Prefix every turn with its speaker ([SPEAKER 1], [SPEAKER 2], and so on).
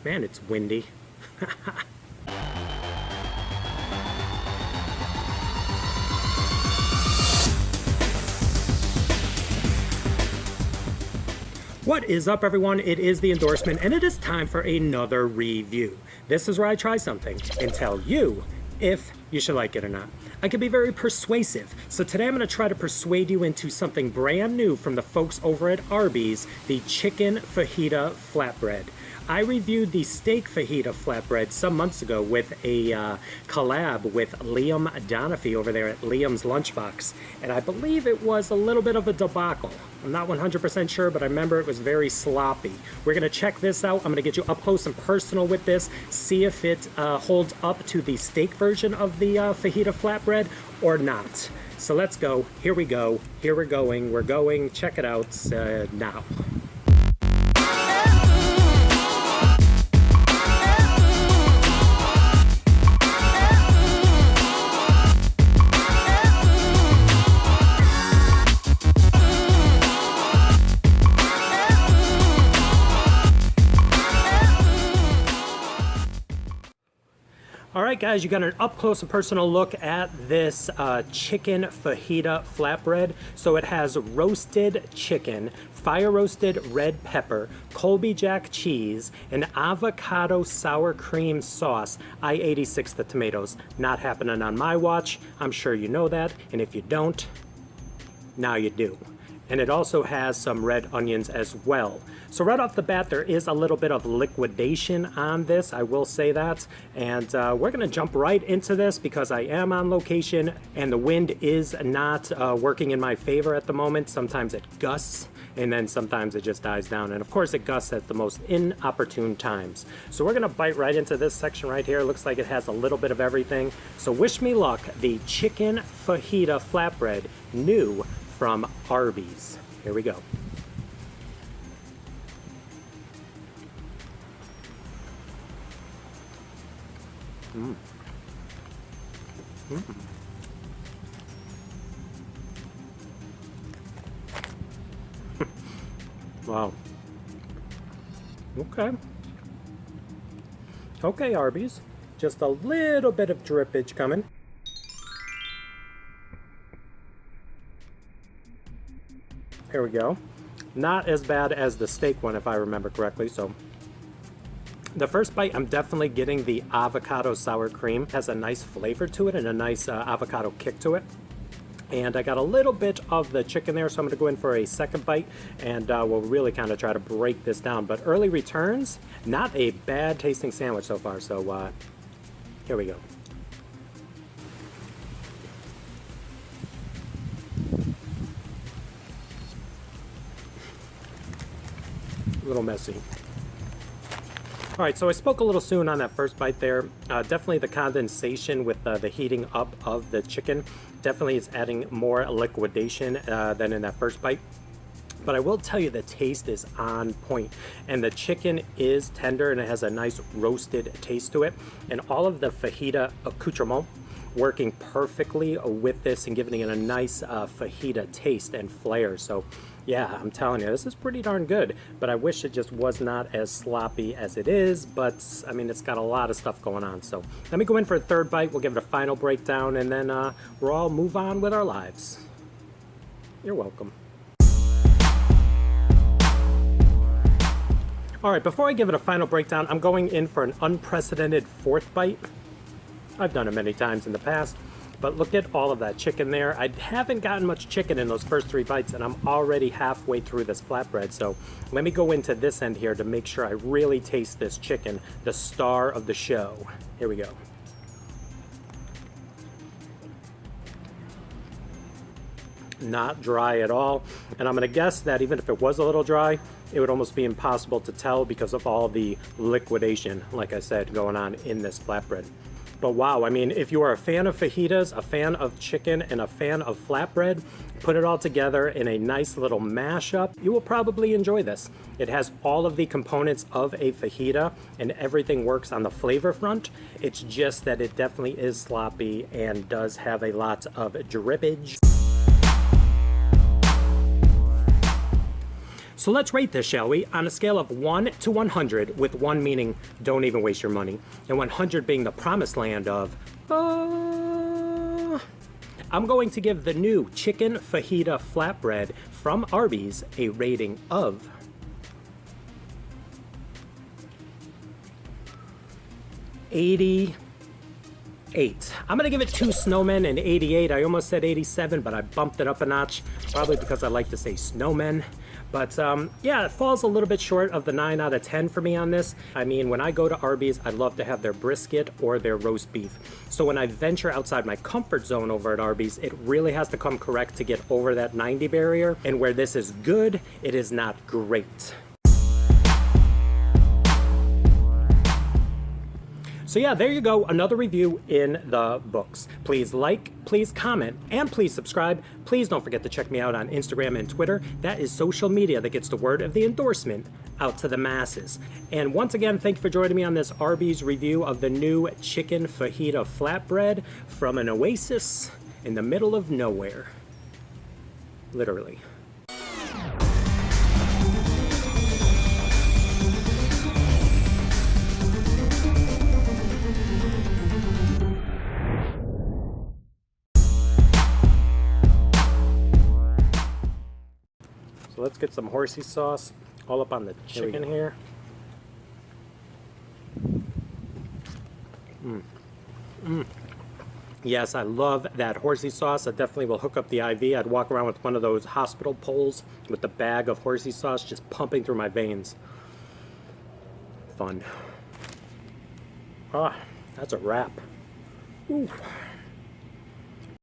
[SPEAKER 1] Man, it's windy. What is up, everyone? It is the endorsement, and it is time for another review. This is where I try something and tell you if you should like it or not. I can be very persuasive, so today I'm going to try to persuade you into something brand new from the folks over at Arby's, the Chicken Fajita Flatbread. I reviewed the steak fajita flatbread some months ago with a collab with Liam Donafhy over there at Liam's Lunchbox, and I believe it was a little bit of a debacle. I'm not 100% sure, but I remember it was very sloppy. We're going to check this out. I'm going to get you up close and personal with this, see if it holds up to the steak version of the fajita flatbread or not. So let's go. Here we go. Here we're going. We're going. Check it out now. Alright guys, you got an up close and personal look at this chicken fajita flatbread. So it has roasted chicken, fire roasted red pepper, Colby Jack cheese, and avocado sour cream sauce. I 86 the tomatoes. Not happening on my watch. I'm sure you know that, and if you don't, now you do. And it also has some red onions as well. So right off the bat, there is a little bit of liquidation on this, I will say that. And we're gonna jump right into this because I am on location and the wind is not working in my favor at the moment. Sometimes it gusts and then sometimes it just dies down. And of course it gusts at the most inopportune times. So we're gonna bite right into this section right here. Looks like it has a little bit of everything. So wish me luck, the chicken fajita flatbread, new from Arby's. Here we go. Mm. Mm. Wow. Okay. Okay, Arby's. Just a little bit of drippage coming. Here we go. Not as bad as the steak one, if I remember correctly. So the first bite, I'm definitely getting the avocado sour cream. It has a nice flavor to it and a nice avocado kick to it. And I got a little bit of the chicken there, so I'm going to go in for a second bite, and we'll really kind of try to break this down. But early returns, not a bad tasting sandwich so far. So here we go. A little messy. All right, so I spoke a little soon on that first bite there. Definitely the condensation with the heating up of the chicken definitely is adding more liquidation than in that first bite. But I will tell you the taste is on point, and the chicken is tender and it has a nice roasted taste to it, and all of the fajita accoutrement working perfectly with this and giving it a nice fajita taste and flair. So yeah, I'm telling you, this is pretty darn good, but I wish it just was not as sloppy as it is, but I mean, it's got a lot of stuff going on. So let me go in for a third bite. We'll give it a final breakdown, and then we'll all move on with our lives. You're welcome. All right, before I give it a final breakdown, I'm going in for an unprecedented fourth bite. I've done it many times in the past, but look at all of that chicken there. I haven't gotten much chicken in those first three bites, and I'm already halfway through this flatbread. So let me go into this end here to make sure I really taste this chicken, the star of the show. Here we go. Not dry at all, and I'm gonna guess that even if it was a little dry, it would almost be impossible to tell because of all the liquidation, like I said, going on in this flatbread. But wow, I mean, if you are a fan of fajitas, a fan of chicken, and a fan of flatbread, put it all together in a nice little mashup, you will probably enjoy this. It has all of the components of a fajita, and everything works on the flavor front. It's just that it definitely is sloppy and does have a lot of drippage. So let's rate this, shall we? On a scale of 1 to 100, with 1 meaning don't even waste your money, and 100 being the promised land of, I'm going to give the new chicken fajita flatbread from Arby's a rating of 88. I'm gonna give it 2 snowmen and 88. I almost said 87, but I bumped it up a notch, probably because I like to say snowmen. But yeah, it falls a little bit short of the 9 out of 10 for me on this. I mean, when I go to Arby's, I love to have their brisket or their roast beef. So when I venture outside my comfort zone over at Arby's, it really has to come correct to get over that 90 barrier. And where this is good, it is not great. So yeah, there you go, another review in the books. Please like, please comment, and please subscribe. Please don't forget to check me out on Instagram and Twitter. That is social media that gets the word of the endorsement out to the masses. And once again, thank you for joining me on this Arby's review of the new chicken fajita flatbread from an oasis in the middle of nowhere. Literally. So let's get some horsey sauce all up on the chicken here. Yes, I love that horsey sauce. I definitely will hook up the IV. I'd walk around with one of those hospital poles with the bag of horsey sauce just pumping through my veins. Fun. Ah, that's a wrap. Ooh.